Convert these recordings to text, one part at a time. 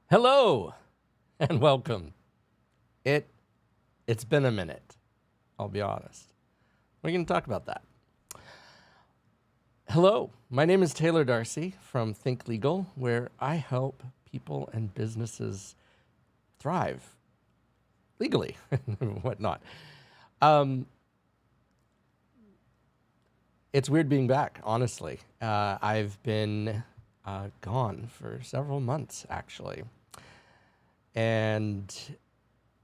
Hello and welcome. It's been a minute, I'll be honest. We're going to talk about that. Hello, my name is Taylor Darcy from Think Legal, where I help people and businesses thrive legally and whatnot. It's weird being back, honestly. I've been gone for several months, actually. And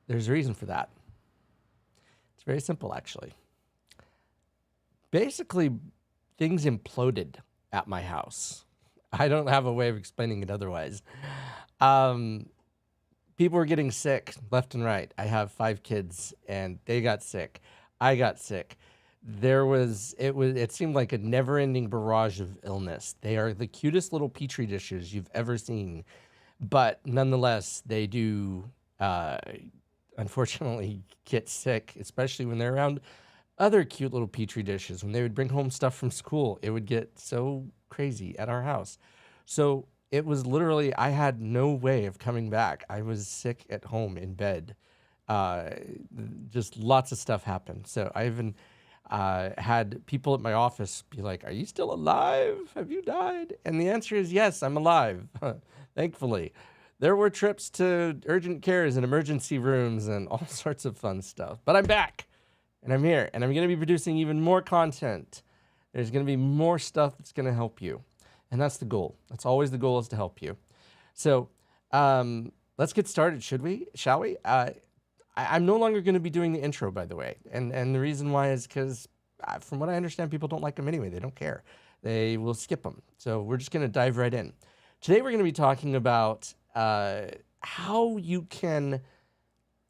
there's a reason for that. It's very simple, actually. Basically, things imploded at my house. I don't have a way of explaining it otherwise. People were getting sick left and right. I have 5 kids, and they got sick. I got sick. It seemed like a never-ending barrage of illness. They are the cutest little petri dishes you've ever seen. But nonetheless, they do, unfortunately, get sick, especially when they're around other cute little petri dishes. When they would bring home stuff from school, it would get so crazy at our house. So it was literally, I had no way of coming back. I was sick at home in bed. Just lots of stuff happened. So I even had people at my office be like, "Are you still alive? Have you died?" And the answer is yes, I'm alive. Thankfully. There were trips to urgent cares and emergency rooms and all sorts of fun stuff. But I'm back, and I'm here, and I'm going to be producing even more content. There's going to be more stuff that's going to help you. And that's the goal. That's always the goal, is to help you. So let's get started, shall we? I'm no longer going to be doing the intro, by the way. And the reason why is because, from what I understand, people don't like them anyway. They don't care. They will skip them. So we're just going to dive right in. Today we're going to be talking about how you can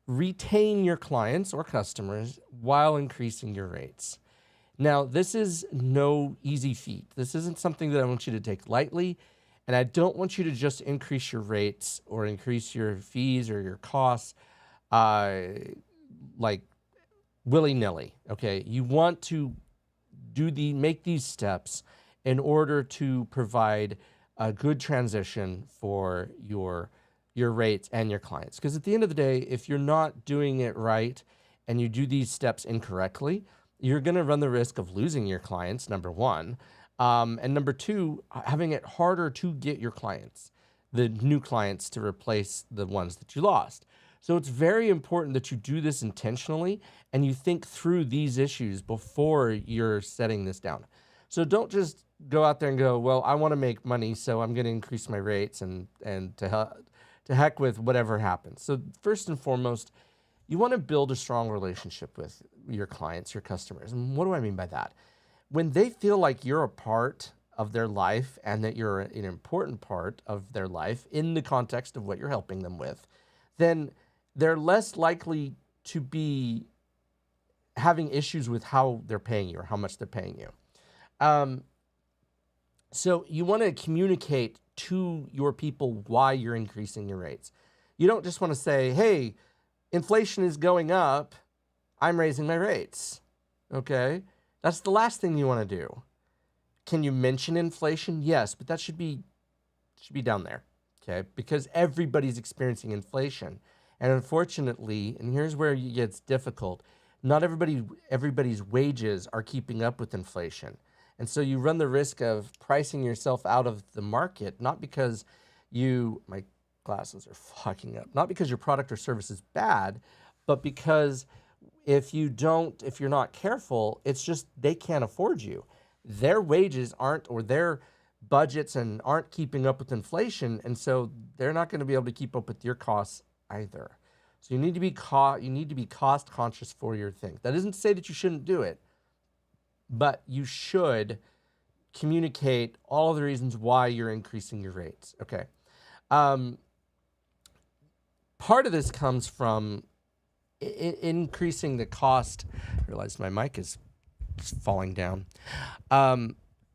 retain your clients or customers while increasing your rates. Now, this is no easy feat. This isn't something that I want you to take lightly, and I don't want you to just increase your rates or increase your fees or your costs like willy-nilly, okay? You want to make these steps in order to provide a good transition for your rates and your clients. Because at the end of the day, if you're not doing it right and you do these steps incorrectly, you're going to run the risk of losing your clients, number one. And number two, having it harder to get your clients, the new clients, to replace the ones that you lost. So it's very important that you do this intentionally and you think through these issues before you're setting this down. So don't just go out there and go, well, I want to make money, so I'm going to increase my rates and to heck with whatever happens. So first and foremost, you want to build a strong relationship with your clients, your customers. And what do I mean by that? When they feel like you're a part of their life and that you're an important part of their life in the context of what you're helping them with, then they're less likely to be having issues with how they're paying you or how much they're paying you. So you want to communicate to your people why you're increasing your rates. You don't just want to say, hey, inflation is going up, I'm raising my rates, okay? That's the last thing you want to do. Can you mention inflation? Yes, but that should be down there, okay? Because everybody's experiencing inflation. And unfortunately, and here's where it gets difficult, not everybody's wages are keeping up with inflation. And so you run the risk of pricing yourself out of the market, not because my glasses are fucking up, not because your product or service is bad, but because if you're not careful, it's just they can't afford you. Their wages aren't, or their budgets aren't keeping up with inflation, and so they're not going to be able to keep up with your costs either. So you need to be cost conscious for your thing. That doesn't say that you shouldn't do it, but you should communicate all of the reasons why you're increasing your rates. Okay. Part of this comes from increasing the cost. I realized my mic is falling down.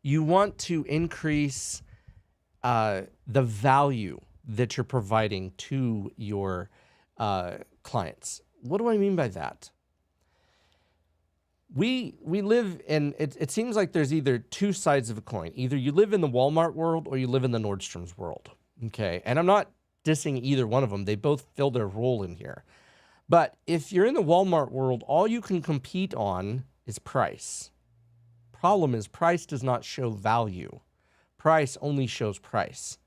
You want to increase the value that you're providing to your clients. What do I mean by that? We live in, it seems like there's either two sides of a coin. Either you live in the Walmart world or you live in the Nordstrom's world. Okay. And I'm not dissing either one of them. They both fill their role in here. But if you're in the Walmart world, all you can compete on is price. Problem is, price does not show value. Price only shows price.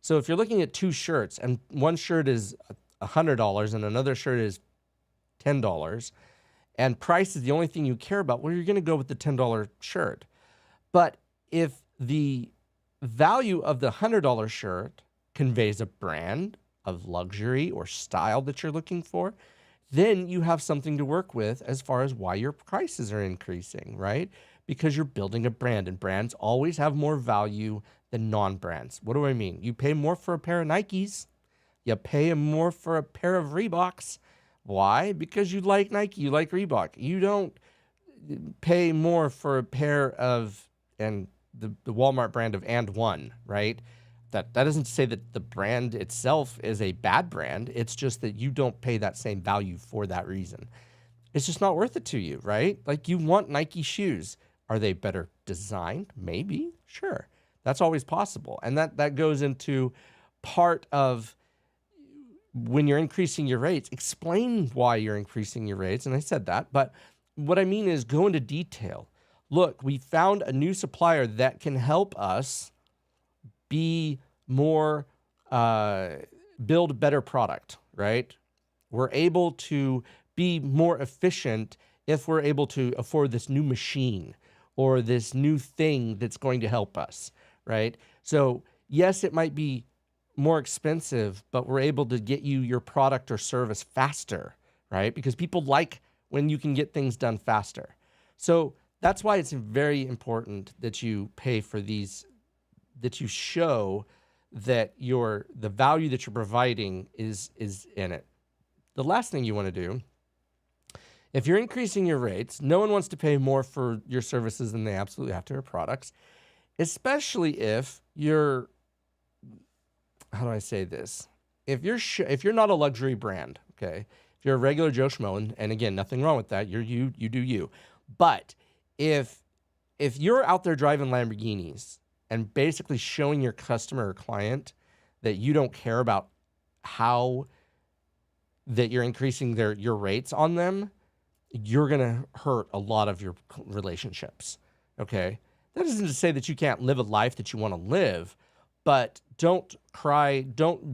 So if you're looking at two shirts and one shirt is $100 and another shirt is $10, and price is the only thing you care about, well, you're going to go with the $10 shirt. But if the value of the $100 shirt conveys a brand of luxury or style that you're looking for, then you have something to work with as far as why your prices are increasing, right? Because you're building a brand, and brands always have more value than non-brands. What do I mean? You pay more for a pair of Nikes. You pay more for a pair of Reeboks. Why? Because you like Nike, you like Reebok. You don't pay more for a pair of, and the Walmart brand of And One, right? That doesn't say that the brand itself is a bad brand. It's just that you don't pay that same value for that reason. It's just not worth it to you, right? Like, you want Nike shoes. Are they better designed? Maybe, sure. That's always possible. And that goes into part of when you're increasing your rates, explain why you're increasing your rates. And I said that, but what I mean is go into detail. Look, we found a new supplier that can help us be more, build a better product, right? We're able to be more efficient if we're able to afford this new machine or this new thing that's going to help us, right? So yes, it might be more expensive, but we're able to get you your product or service faster, right? Because people like when you can get things done faster. So that's why it's very important that you pay for these, that you show that the value that you're providing is in it. The last thing you want to do, if you're increasing your rates, no one wants to pay more for your services than they absolutely have to or products, especially if you're, how do I say this? If you're not a luxury brand, okay? If you're a regular Joe Schmo, and again, nothing wrong with that. You do you. But if you're out there driving Lamborghinis and basically showing your customer or client that you don't care about how that you're increasing your rates on them, you're going to hurt a lot of your relationships, okay? That isn't to say that you can't live a life that you want to live, but don't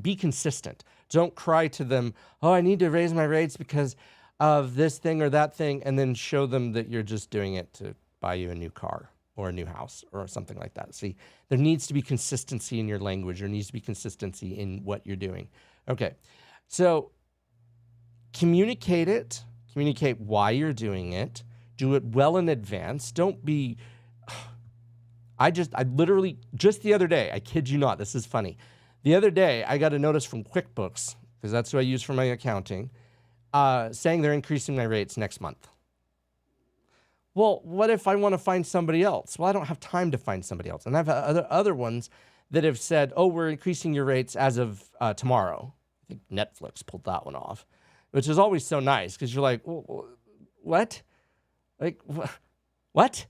be consistent. Don't cry to them, oh, I need to raise my rates because of this thing or that thing, and then show them that you're just doing it to buy you a new car or a new house or something like that. See, there needs to be consistency in your language. There needs to be consistency in what you're doing. Okay, so communicate it. Communicate why you're doing it. Do it well in advance. Don't be... I literally, just the other day, I kid you not, this is funny. The other day, I got a notice from QuickBooks, because that's who I use for my accounting, saying they're increasing my rates next month. Well, what if I want to find somebody else? Well, I don't have time to find somebody else. And I've had other ones that have said, oh, we're increasing your rates as of tomorrow. I think Netflix pulled that one off, which is always so nice, because you're like, well, what? Like, what?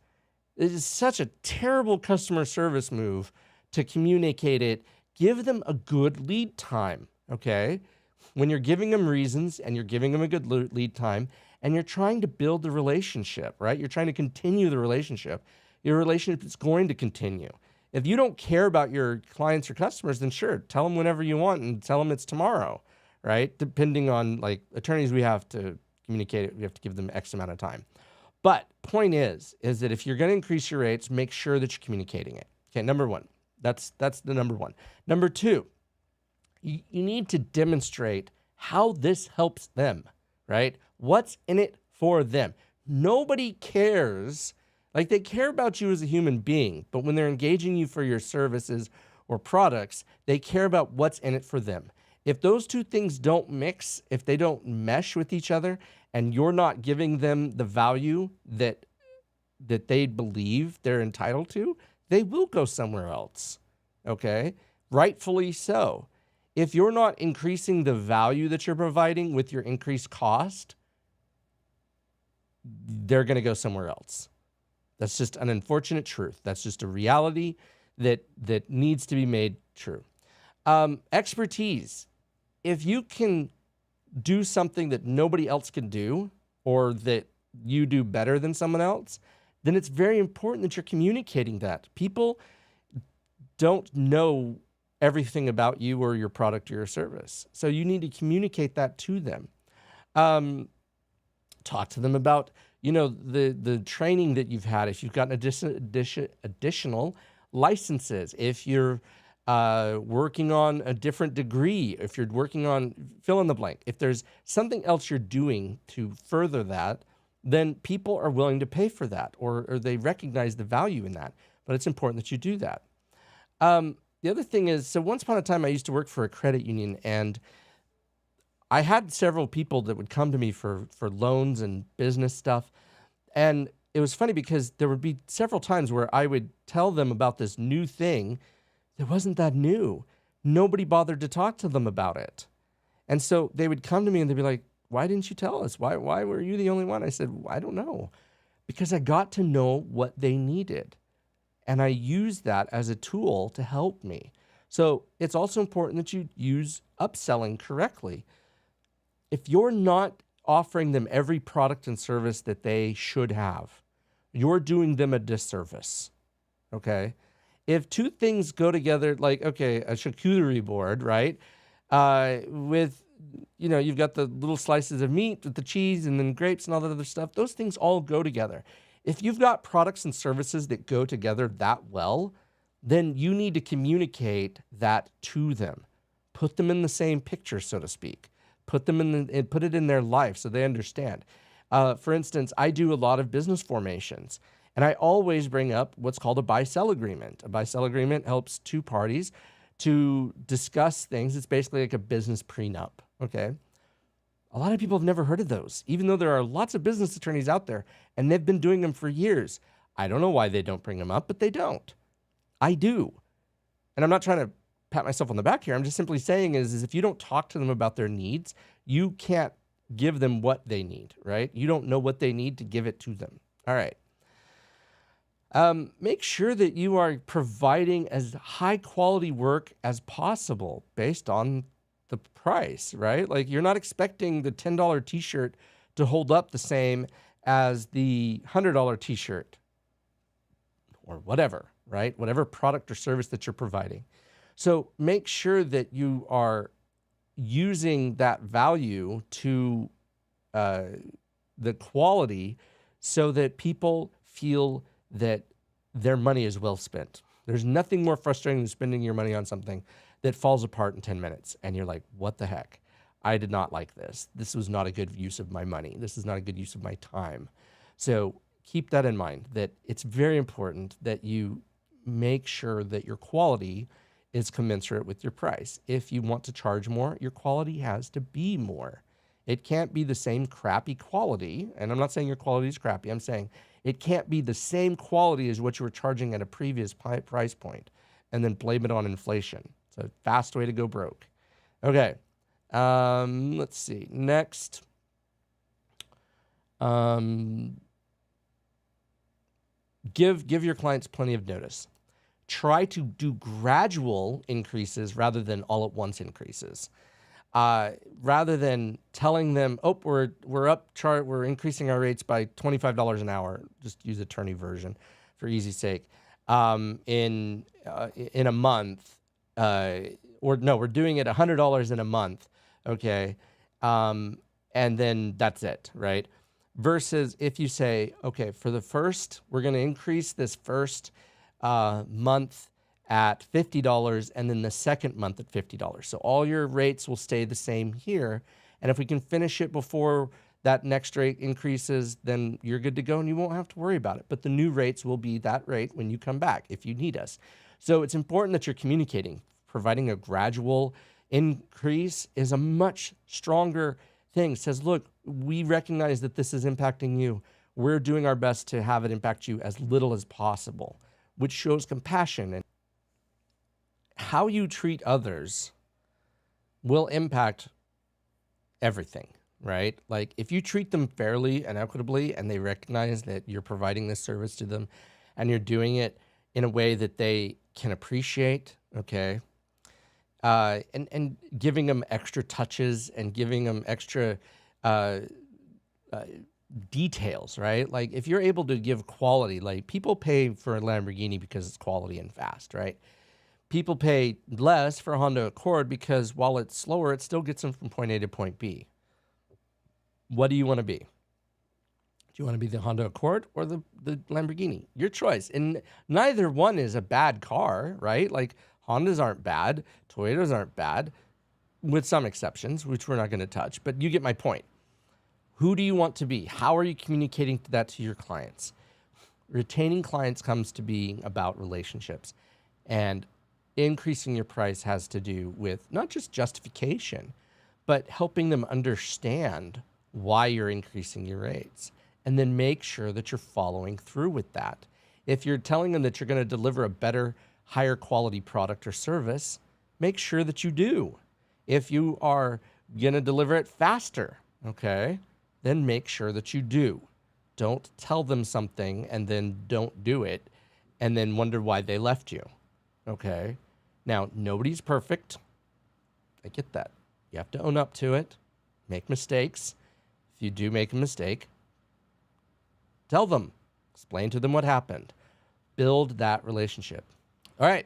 It is such a terrible customer service move to communicate it. Give them a good lead time, okay? When you're giving them reasons and you're giving them a good lead time and you're trying to build the relationship, right? You're trying to continue the relationship. Your relationship is going to continue. If you don't care about your clients or customers, then sure, tell them whenever you want and tell them it's tomorrow, right? Depending on, like, attorneys, we have to communicate it. We have to give them X amount of time. But point is that if you're going to increase your rates, make sure that you're communicating it. Okay, number one. That's the number one. Number two, you need to demonstrate how this helps them, right? What's in it for them? Nobody cares. Like, they care about you as a human being, but when they're engaging you for your services or products, they care about what's in it for them. If those two things don't mix, if they don't mesh with each other, and you're not giving them the value that they believe they're entitled to, they will go somewhere else, okay? Rightfully so. If you're not increasing the value that you're providing with your increased cost, they're going to go somewhere else. That's just an unfortunate truth. That's just a reality that needs to be made true. Expertise. if you can do something that nobody else can do, or that you do better than someone else, then it's very important that you're communicating that. People don't know everything about you or your product or your service. So you need to communicate that to them. Talk to them about, the training that you've had. If you've gotten additional licenses, if you're working on a different degree, if you're working on fill in the blank, if there's something else you're doing to further that, then people are willing to pay for that, or they recognize the value in that. But it's important that you do that. The other thing is, so once upon a time, I used to work for a credit union, and I had several people that would come to me for loans and business stuff. And it was funny because there would be several times where I would tell them about this new thing that wasn't that new. Nobody bothered to talk to them about it. And so they would come to me and they'd be like, why didn't you tell us? Why were you the only one? I said, I don't know. Because I got to know what they needed. And I used that as a tool to help me. So it's also important that you use upselling correctly. If you're not offering them every product and service that they should have, you're doing them a disservice, okay? If two things go together, like, okay, a charcuterie board, right? With, you've got the little slices of meat with the cheese and then grapes and all that other stuff. Those things all go together. If you've got products and services that go together that well, then you need to communicate that to them. Put them in the same picture, so to speak. Put it in their life so they understand. For instance, I do a lot of business formations, and I always bring up what's called a buy-sell agreement. A buy-sell agreement helps two parties to discuss things. It's basically like a business prenup, okay? A lot of people have never heard of those, even though there are lots of business attorneys out there, and they've been doing them for years. I don't know why they don't bring them up, but they don't. I do. And I'm not trying to pat myself on the back here. I'm just simply saying is if you don't talk to them about their needs, you can't give them what they need, right? You don't know what they need to give it to them. All right. Make sure that you are providing as high quality work as possible based on the price, right? Like you're not expecting the $10 t-shirt to hold up the same as the $100 t-shirt or whatever, right? Whatever product or service that you're providing. So make sure that you are using that value to the quality so that people feel that their money is well spent. There's nothing more frustrating than spending your money on something that falls apart in 10 minutes. And you're like, what the heck? I did not like this. This was not a good use of my money. This is not a good use of my time. So keep that in mind, that it's very important that you make sure that your quality is commensurate with your price. If you want to charge more, your quality has to be more. It can't be the same crappy quality. And I'm not saying your quality is crappy. I'm saying it can't be the same quality as what you were charging at a previous price point and then blame it on inflation. It's a fast way to go broke. Okay. Let's see. Next. Give your clients plenty of notice. Try to do gradual increases rather than all at once increases. Rather than telling them, oh, we're increasing our rates by $25 an hour. Just use attorney version for easy sake. In a month, or no, we're doing it $100 in a month. Okay, and then that's it, right? Versus if you say, okay, for the first, we're going to increase this first month at $50 and then the second month at $50. So all your rates will stay the same here. And if we can finish it before that next rate increases, then you're good to go and you won't have to worry about it. But the new rates will be that rate when you come back if you need us. So it's important that you're communicating. Providing a gradual increase is a much stronger thing. It says, look, we recognize that this is impacting you. We're doing our best to have it impact you as little as possible, which shows compassion. And how you treat others will impact everything, right? Like if you treat them fairly and equitably and they recognize that you're providing this service to them and you're doing it in a way that they can appreciate, okay, and giving them extra touches and giving them extra uh, uh, details, right? Like if you're able to give quality, like people pay for a Lamborghini because it's quality and fast, right? People pay less for a Honda Accord because while it's slower, it still gets them from point A to point B. What do you want to be? Do you want to be the Honda Accord or the Lamborghini? Your choice. And neither one is a bad car, right? Like Hondas aren't bad, Toyotas aren't bad, with some exceptions, which we're not going to touch. But you get my point. Who do you want to be? How are you communicating that to your clients? Retaining clients comes to being about relationships. And increasing your price has to do with not just justification, but helping them understand why you're increasing your rates. And then make sure that you're following through with that. If you're telling them that you're going to deliver a better, higher quality product or service, make sure that you do. If you are going to deliver it faster, okay, then make sure that you do. Don't tell them something and then don't do it and then wonder why they left you, okay? Now, nobody's perfect. I get that. You have to own up to it, make mistakes. If you do make a mistake, tell them, explain to them what happened, build that relationship. All right.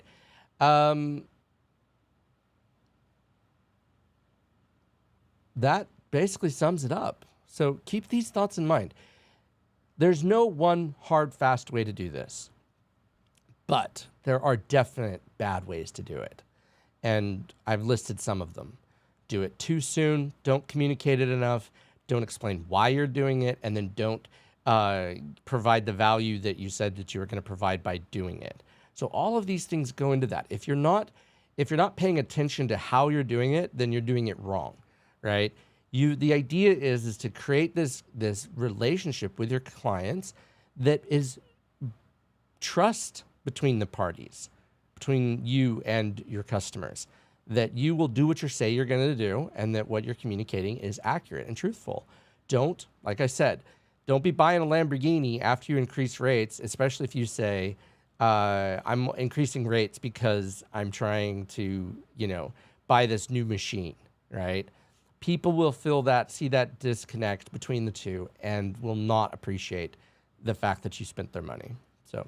That basically sums it up. So keep these thoughts in mind. There's no one hard, fast way to do this, but there are definite bad ways to do it. And I've listed some of them. Do it too soon, don't communicate it enough, don't explain why you're doing it, and then don't provide the value that you said that you were going to provide by doing it. So all of these things go into that. If you're not paying attention to how you're doing it, then you're doing it wrong, right? The idea is to create this relationship with your clients that is trust between the parties, between you and your customers, that you will do what you say you're going to do and that what you're communicating is accurate and truthful. Don't, like I said, don't be buying a Lamborghini after you increase rates, especially if you say, I'm increasing rates because I'm trying to, buy this new machine, right? People will see that disconnect between the two and will not appreciate the fact that you spent their money. So,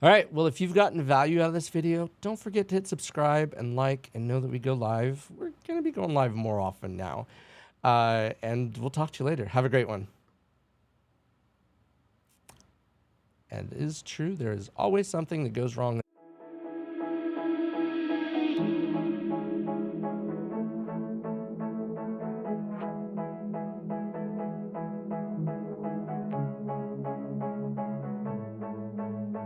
all right. Well, if you've gotten value out of this video, don't forget to hit subscribe and like and know that we go live. We're going to be going live more often now. And we'll talk to you later. Have a great one. And it is true, there is always something that goes wrong.